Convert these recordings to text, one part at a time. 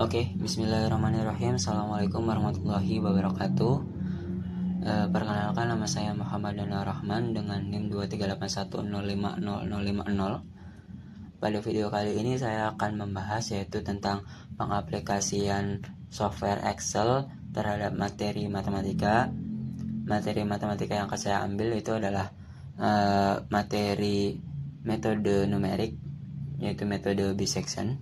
Oke, bismillahirrahmanirrahim. Assalamualaikum warahmatullahi wabarakatuh. Perkenalkan, nama saya Muhammad Dana Rahman dengan NIM 23810500050. Pada video kali ini saya akan membahas yaitu tentang pengaplikasian software Excel terhadap materi matematika. Materi matematika yang akan saya ambil itu adalah materi metode numerik, yaitu metode bisection.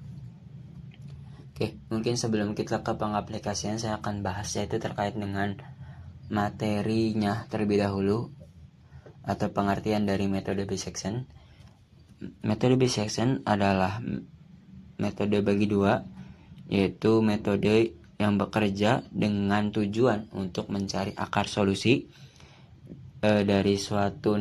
Oke, mungkin sebelum kita ke pengaplikasian, saya akan bahas yaitu terkait dengan materinya terlebih dahulu, atau pengertian dari metode bisection. Metode bisection adalah metode bagi dua, yaitu metode yang bekerja dengan tujuan untuk mencari akar solusi dari suatu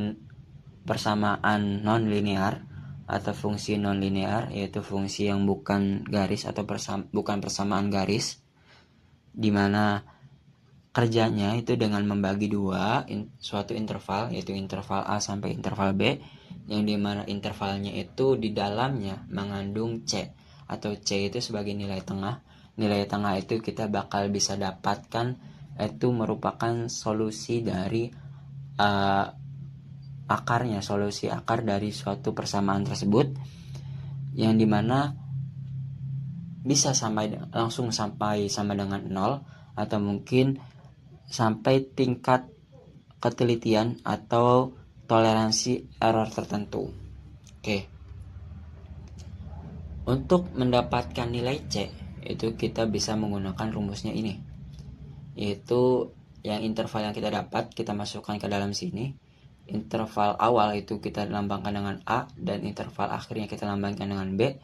persamaan non-linear atau fungsi non-linear, yaitu fungsi yang bukan garis atau bukan persamaan garis, dimana kerjanya itu dengan membagi dua suatu interval, yaitu interval A sampai interval B, yang dimana intervalnya itu di dalamnya mengandung C, atau C itu sebagai nilai tengah. Nilai tengah itu kita bakal bisa dapatkan, itu merupakan solusi dari akarnya, solusi akar dari suatu persamaan tersebut, yang dimana bisa langsung sampai sama dengan 0, atau mungkin sampai tingkat ketelitian atau toleransi error tertentu. Oke. Untuk mendapatkan nilai C, itu kita bisa menggunakan rumusnya ini, yaitu yang interval yang kita dapat kita masukkan ke dalam sini. Interval awal itu kita lambangkan dengan A, dan interval akhirnya kita lambangkan dengan B.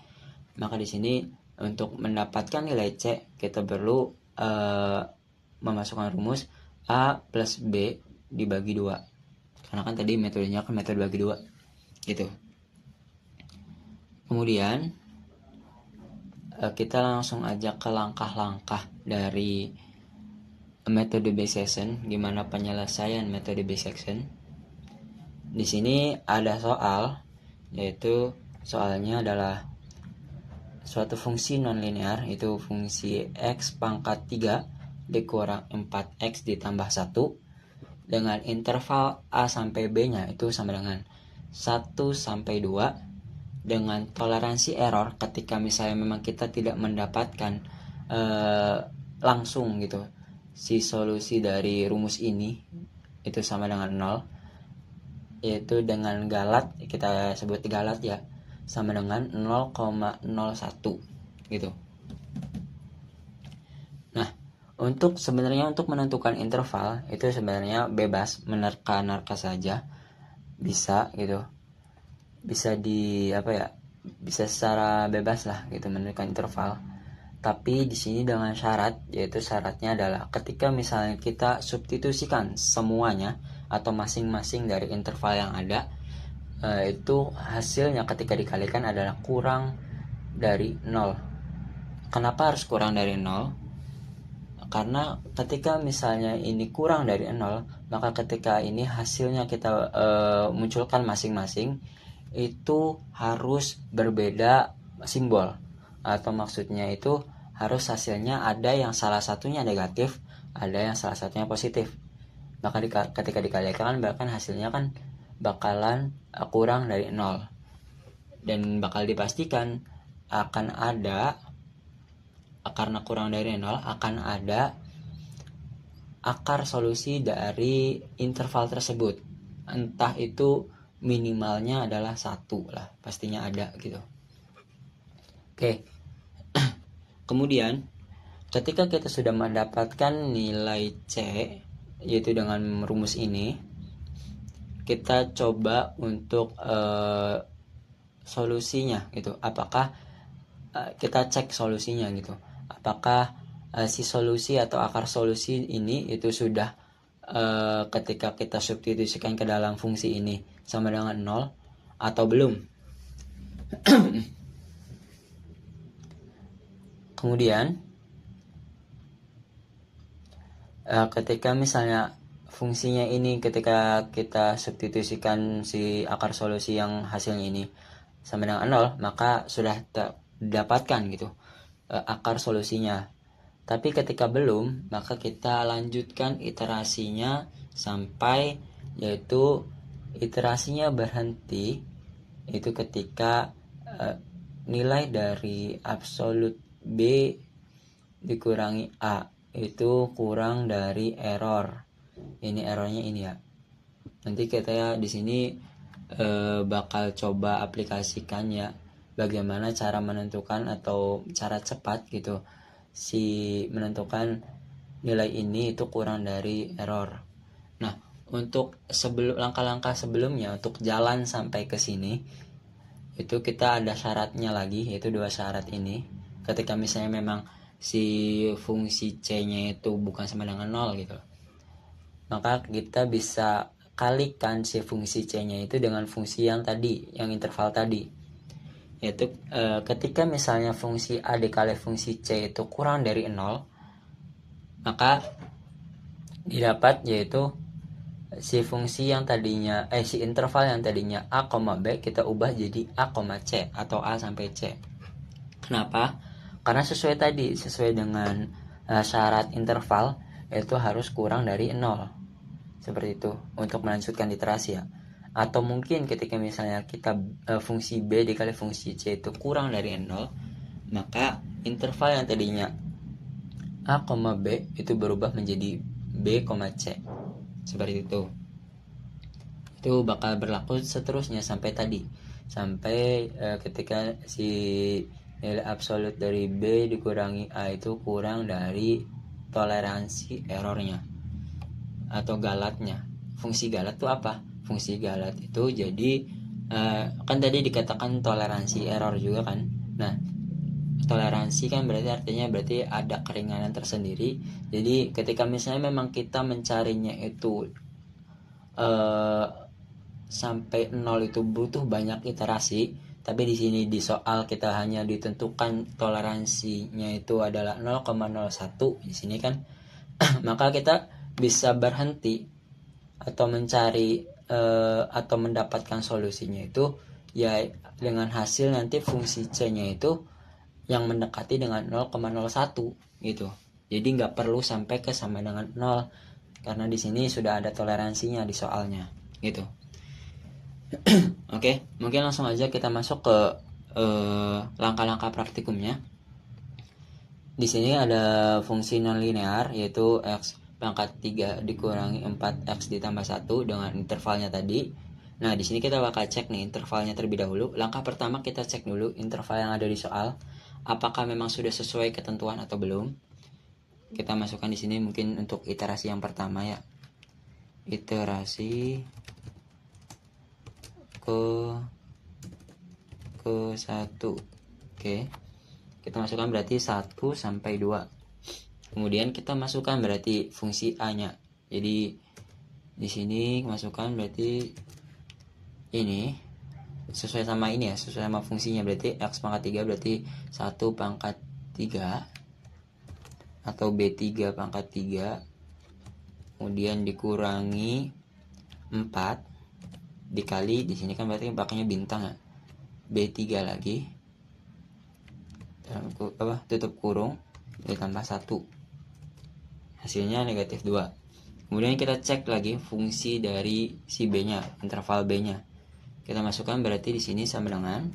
Maka di sini untuk mendapatkan nilai C kita perlu memasukkan rumus A plus B dibagi 2, karena kan tadi metodenya kan metode bagi 2 gitu. Kemudian kita langsung aja ke langkah-langkah dari metode bisection, gimana penyelesaian metode bisection. Di sini ada soal, yaitu soalnya adalah suatu fungsi nonlinear, itu fungsi x pangkat 3 dikurang 4x ditambah 1 dengan interval A sampai B nya itu sama dengan 1 sampai 2, dengan toleransi error ketika misalnya memang kita tidak mendapatkan langsung gitu si solusi dari rumus ini, itu sama dengan 0, yaitu dengan galat, kita sebut galat ya, sama dengan 0,01 gitu. Nah, sebenarnya untuk menentukan interval itu sebenarnya bebas, menerka-nerka saja bisa gitu, bisa bisa secara bebas lah gitu menentukan interval. Tapi di sini dengan syarat, yaitu syaratnya adalah ketika misalnya kita substitusikan semuanya atau masing-masing dari interval yang ada, itu hasilnya ketika dikalikan adalah kurang dari 0. Kenapa harus kurang dari 0? Karena ketika misalnya ini kurang dari 0, maka ketika ini hasilnya kita munculkan masing-masing itu harus berbeda simbol, atau maksudnya itu harus hasilnya ada yang salah satunya negatif, ada yang salah satunya positif. Maka ketika dikalikan bahkan hasilnya kan bakalan kurang dari 0, dan bakal dipastikan akan ada, karena kurang dari 0 akan ada akar solusi dari interval tersebut, entah itu minimalnya adalah 1 lah, pastinya ada gitu. Oke. Kemudian ketika kita sudah mendapatkan nilai C, yaitu dengan rumus ini, kita coba untuk solusinya gitu, apakah kita cek solusinya gitu, apakah si solusi atau akar solusi ini itu sudah ketika kita substitusikan ke dalam fungsi ini sama dengan 0 atau belum. Kemudian ketika misalnya fungsinya ini ketika kita substitusikan si akar solusi yang hasilnya ini sama dengan 0, maka sudah didapatkan gitu akar solusinya. Tapi ketika belum, maka kita lanjutkan iterasinya sampai, yaitu iterasinya berhenti itu ketika nilai dari absolut B dikurangi A itu kurang dari error. Ini errornya ini ya. Nanti kita di sini bakal coba aplikasikan ya, bagaimana cara menentukan atau cara cepat gitu si menentukan nilai ini itu kurang dari error. Nah, untuk langkah-langkah sebelumnya untuk jalan sampai ke sini itu kita ada syaratnya lagi, yaitu 2 syarat ini. Ketika misalnya memang si fungsi C-nya itu bukan sama dengan 0 gitu, maka kita bisa kalikan si fungsi C-nya itu dengan fungsi yang tadi, yang interval tadi. Yaitu ketika misalnya fungsi A dikali fungsi C itu kurang dari 0, maka didapat yaitu si fungsi yang tadinya si interval yang tadinya A, B kita ubah jadi A, C atau A sampai C. Kenapa? Karena sesuai dengan syarat interval itu harus kurang dari 0. Seperti itu untuk melanjutkan iterasi ya. Atau mungkin ketika misalnya kita fungsi B dikali fungsi C itu kurang dari 0, maka interval yang tadinya A, B itu berubah menjadi B, C. Seperti itu. Itu bakal berlaku seterusnya sampai tadi. Sampai ketika si nilai absolut dari B dikurangi A itu kurang dari toleransi errornya atau galatnya. Fungsi galat itu apa? Fungsi galat itu jadi kan tadi dikatakan toleransi error juga kan. Nah, toleransi kan artinya ada keringanan tersendiri. Jadi ketika misalnya memang kita mencarinya itu sampai 0 itu butuh banyak iterasi, tapi di sini di soal kita hanya ditentukan toleransinya itu adalah 0,01 di sini kan. Maka kita bisa berhenti atau mencari atau mendapatkan solusinya itu ya dengan hasil nanti fungsi C-nya itu yang mendekati dengan 0,01 gitu. Jadi nggak perlu sampai ke sama dengan 0 karena di sini sudah ada toleransinya di soalnya gitu. Oke, mungkin langsung aja kita masuk ke langkah-langkah praktikumnya. Di sini ada fungsi nonlinear yaitu x pangkat 3 dikurangi 4x ditambah 1 dengan intervalnya tadi. Nah, di sini kita bakal cek nih intervalnya terlebih dahulu. Langkah pertama kita cek dulu interval yang ada di soal, apakah memang sudah sesuai ketentuan atau belum. Kita masukkan di sini mungkin untuk iterasi yang pertama ya. Iterasi ke 1. Oke. Kita masukkan berarti 1 sampai 2. Kemudian kita masukkan berarti fungsi A-nya. Jadi di sini masukkan berarti ini sesuai sama ini ya, sesuai sama fungsinya, berarti x pangkat 3 berarti 1 pangkat 3 atau B3 pangkat 3 kemudian dikurangi 4 dikali, di sini kan berarti pakainya bintang ya, B3 lagi tutup kurung ditambah 1, hasilnya negatif 2. Kemudian kita cek lagi fungsi dari si B nya, interval B nya kita masukkan berarti di sini sama dengan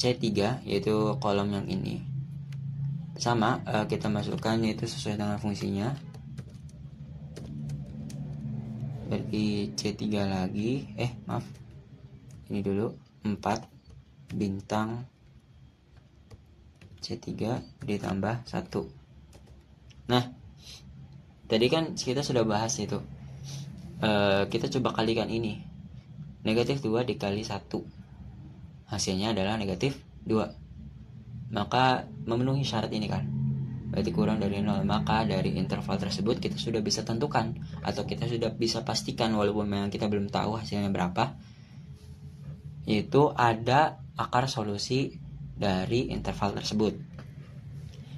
C3 yaitu kolom yang ini sama, kita masukkan yaitu sesuai dengan fungsinya, berarti C3 lagi ini dulu 4 bintang C3 ditambah 1. Nah, tadi kan kita sudah bahas itu, kita coba kalikan ini, negatif 2 dikali 1 hasilnya adalah negatif 2, maka memenuhi syarat ini kan, berarti kurang dari 0. Maka dari interval tersebut kita sudah bisa tentukan atau kita sudah bisa pastikan, walaupun memang kita belum tahu hasilnya berapa, yaitu ada akar solusi dari interval tersebut.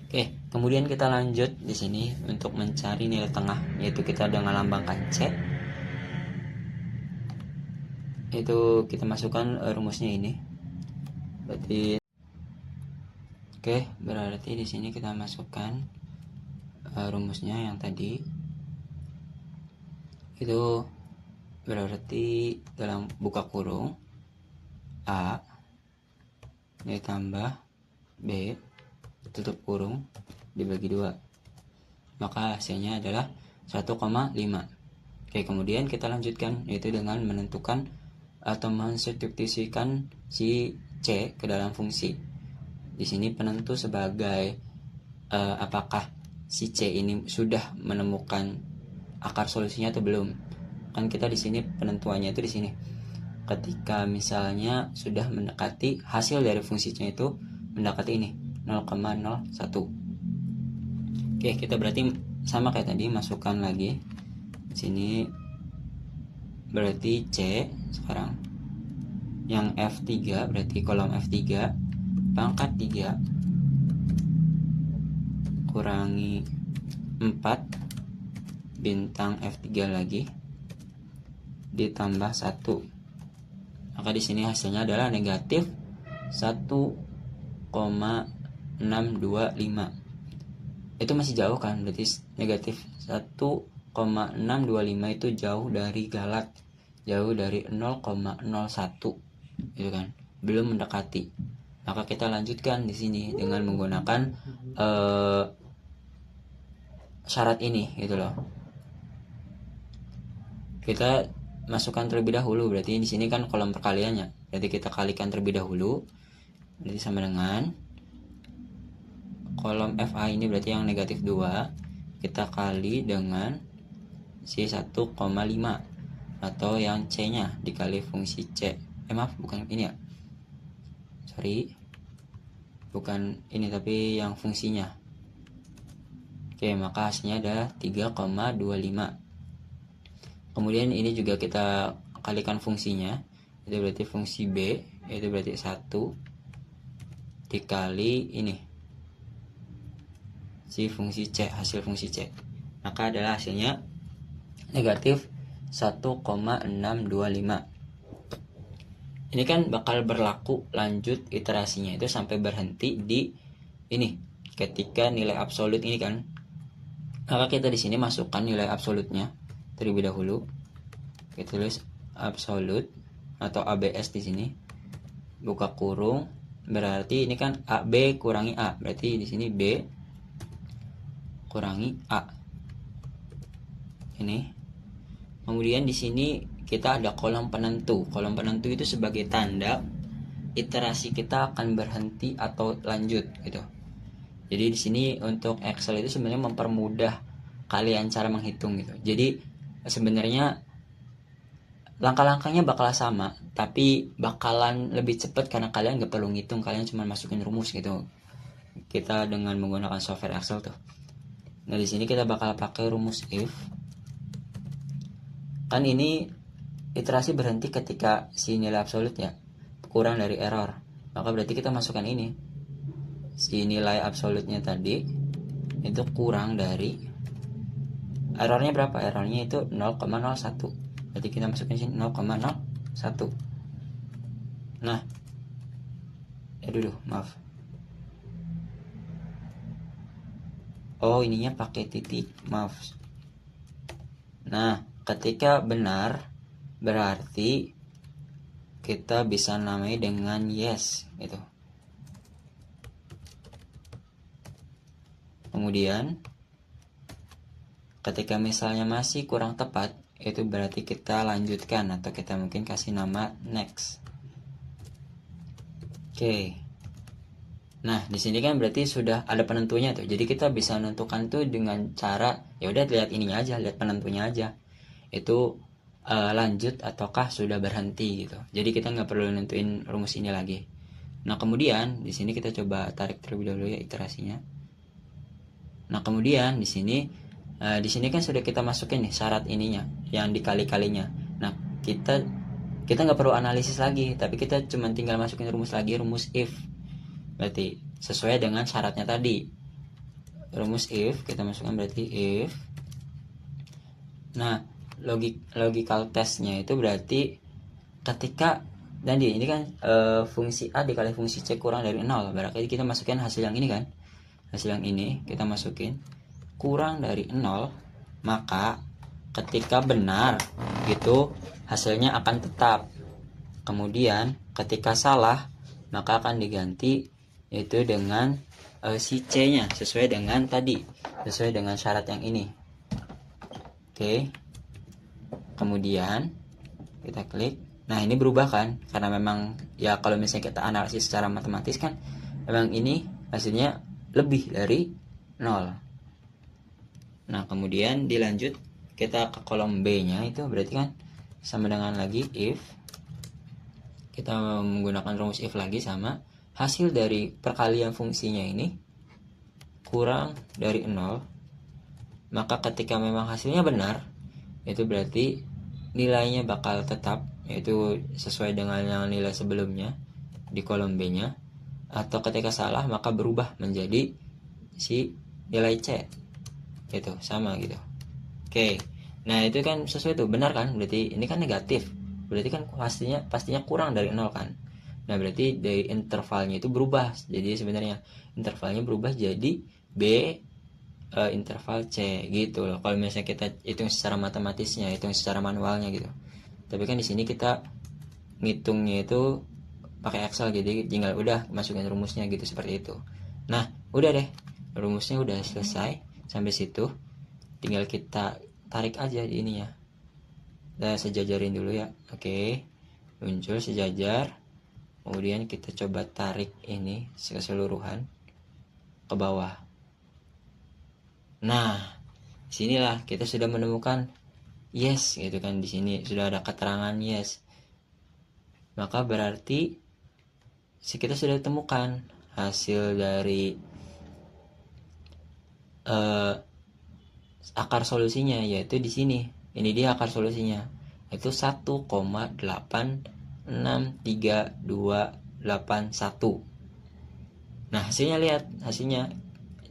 Oke, kemudian kita lanjut di sini untuk mencari nilai tengah, yaitu kita dengan lambangkan C. Itu kita masukkan rumusnya ini. Berarti Oke, berarti di sini kita masukkan rumusnya yang tadi. Itu berarti dalam buka kurung A ditambah B tutup kurung dibagi 2, maka hasilnya adalah 1,5. Oke, kemudian kita lanjutkan, yaitu dengan menentukan atau mensubstitusikan si C ke dalam fungsi. Di sini penentu sebagai apakah si C ini sudah menemukan akar solusinya atau belum. Kan kita di sini penentuannya itu di sini. Ketika misalnya sudah mendekati hasil dari fungsinya itu mendekati ini 0,01. Oke, kita berarti sama kayak tadi, masukkan lagi sini, berarti C sekarang yang F3, berarti kolom F3 pangkat 3 kurangi 4 bintang F3 lagi ditambah 1, maka di sini hasilnya adalah negatif 1,625. Itu masih jauh kan, berarti negatif 1,625 itu jauh dari galat, jauh dari 0,01 gitu kan, belum mendekati. Maka kita lanjutkan di sini dengan menggunakan syarat ini gitu loh. Kita masukkan terlebih dahulu, berarti di sini kan kolom perkaliannya, berarti kita kalikan terlebih dahulu, berarti sama dengan kolom FA ini berarti yang negatif 2 kita kali dengan si 1,5 atau yang C nya dikali fungsi C. Maaf, bukan ini ya, sorry, bukan ini tapi yang fungsinya. Oke, maka hasilnya adalah 3,25. Kemudian ini juga kita kalikan fungsinya, itu berarti fungsi B, itu berarti 1 dikali ini si fungsi C, hasil fungsi C, maka adalah hasilnya negatif 1,625. Ini kan bakal berlaku lanjut iterasinya itu sampai berhenti di ini ketika nilai absolut ini kan. Maka kita di sini masukkan nilai absolutnya terlebih dahulu. Kita tulis absolut atau ABS di sini. Buka kurung, berarti ini kan AB kurangi A, berarti di sini B kurangi A. Ini. Kemudian di sini kita ada kolom penentu. Kolom penentu itu sebagai tanda iterasi kita akan berhenti atau lanjut gitu. Jadi di sini untuk Excel itu sebenarnya mempermudah kalian cara menghitung gitu. Jadi sebenarnya langkah-langkahnya bakal sama, tapi bakalan lebih cepat karena kalian gak perlu ngitung, kalian cuma masukin rumus gitu. Kita dengan menggunakan software Excel tuh. Nah di sini kita bakal pakai rumus if. Kan ini iterasi berhenti ketika si nilai absolut ya kurang dari error, maka berarti kita masukkan ini, si nilai absolutnya tadi itu kurang dari errornya berapa, errornya itu 0,01, berarti kita masukin sini 0,01. Nah maaf, ininya pakai titik, maaf. Nah ketika benar berarti kita bisa namai dengan yes gitu. Kemudian ketika misalnya masih kurang tepat, itu berarti kita lanjutkan atau kita mungkin kasih nama next. Oke. Nah di sini kan berarti sudah ada penentunya tuh, jadi kita bisa menentukan tuh dengan cara ya udah lihat ininya aja, lihat penentunya aja, itu lanjut ataukah sudah berhenti gitu. Jadi kita nggak perlu nentuin rumus ini lagi. Nah kemudian di sini kita coba tarik terlebih dahulu ya iterasinya. Nah kemudian di sini kan sudah kita masukin nih syarat ininya yang dikali-kalinya. Nah kita nggak perlu analisis lagi, tapi kita cuma tinggal masukin rumus lagi, rumus if. Berarti sesuai dengan syaratnya tadi, rumus if kita masukkan berarti if. Nah logical testnya itu berarti ketika Tadi ini kan fungsi A dikali fungsi C kurang dari 0. Berarti kita masukin hasil yang ini kan. Hasil yang ini kita masukin kurang dari 0, maka ketika benar gitu hasilnya akan tetap. Kemudian ketika salah maka akan diganti itu dengan si C-nya sesuai dengan tadi, sesuai dengan syarat yang ini. Oke. Kemudian kita klik. Nah, ini berubah kan? Karena memang ya kalau misalnya kita analisis secara matematis kan memang ini hasilnya lebih dari 0. Nah, kemudian dilanjut kita ke kolom B-nya, itu berarti kan sama dengan lagi if. Kita menggunakan rumus if lagi sama hasil dari perkalian fungsinya ini kurang dari 0. Maka ketika memang hasilnya benar, itu berarti nilainya bakal tetap, yaitu sesuai dengan yang nilai sebelumnya di kolom B-nya. Atau ketika salah maka berubah menjadi si nilai C, gitu, sama gitu. Oke, nah itu kan sesuai tuh, benar kan? Berarti ini kan negatif, berarti kan pastinya kurang dari 0 kan. Nah berarti dari intervalnya itu berubah, jadi sebenarnya intervalnya berubah jadi B interval C gitu loh. Kalau misalnya kita hitung secara matematisnya, hitung secara manualnya gitu. Tapi kan di sini kita ngitungnya itu pakai Excel, jadi tinggal udah masukin rumusnya gitu, seperti itu. Nah, udah deh. Rumusnya udah selesai sampai situ. Tinggal kita tarik aja di ininya. Kita sejajarin dulu ya. Oke. Muncul sejajar. Kemudian kita coba tarik ini keseluruhan ke bawah. Nah, sinilah kita sudah menemukan yes gitu kan, di sini sudah ada keterangan yes. Maka berarti kita sudah temukan hasil dari akar solusinya, yaitu di sini. Ini dia akar solusinya, yaitu 1,863281. Nah, hasilnya lihat, hasilnya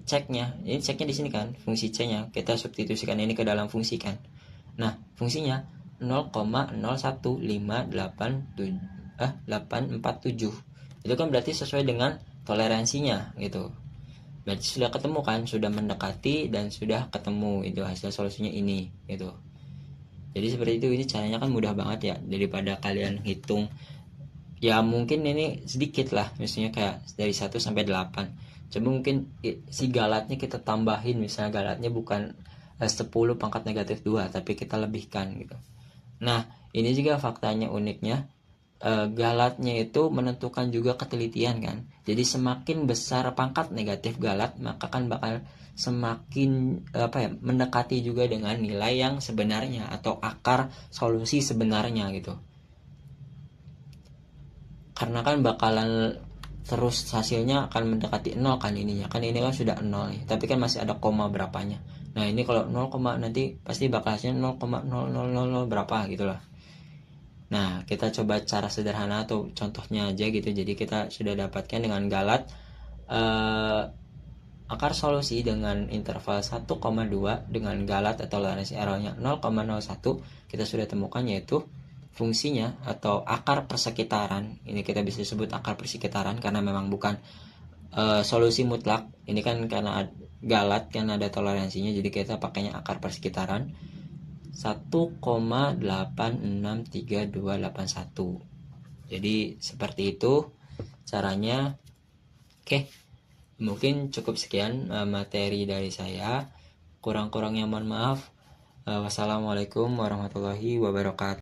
ceknya. Ini ceknya di sini kan, fungsi C-nya. Kita substitusikan ini ke dalam fungsi kan. Nah, fungsinya 0,01587. Itu kan berarti sesuai dengan toleransinya gitu. Berarti sudah ketemu kan, sudah mendekati dan sudah ketemu itu hasil solusinya ini gitu. Jadi seperti itu, ini caranya kan mudah banget ya, daripada kalian hitung ya mungkin ini sedikit lah, misalnya kayak dari 1 sampai 8. Coba mungkin si galatnya kita tambahin, misalnya galatnya bukan 10 pangkat negatif 2 tapi kita lebihkan gitu. Nah, ini juga faktanya uniknya, galatnya itu menentukan juga ketelitian kan. Jadi semakin besar pangkat negatif galat, maka kan bakal semakin mendekati juga dengan nilai yang sebenarnya atau akar solusi sebenarnya gitu. Karena kan bakalan terus hasilnya akan mendekati 0 kan ininya. Kan ini kan sudah 0 nih, tapi kan masih ada koma berapanya. Nah, ini kalau 0, nanti pasti bakal hasilnya 0,0000 berapa gitu lah. Nah, kita coba cara sederhana atau contohnya aja gitu. Jadi kita sudah dapatkan dengan galat akar solusi dengan interval 1,2 dengan galat atau toleransi errornya 0,01. Kita sudah temukan yaitu fungsinya atau akar persekitaran. Ini kita bisa sebut akar persekitaran karena memang bukan solusi mutlak. Ini kan karena galat kan ada toleransinya, jadi kita pakainya akar persekitaran 1,863281. Jadi seperti itu caranya. Oke, mungkin cukup sekian materi dari saya. Kurang-kurangnya mohon maaf. Wassalamualaikum warahmatullahi wabarakatuh.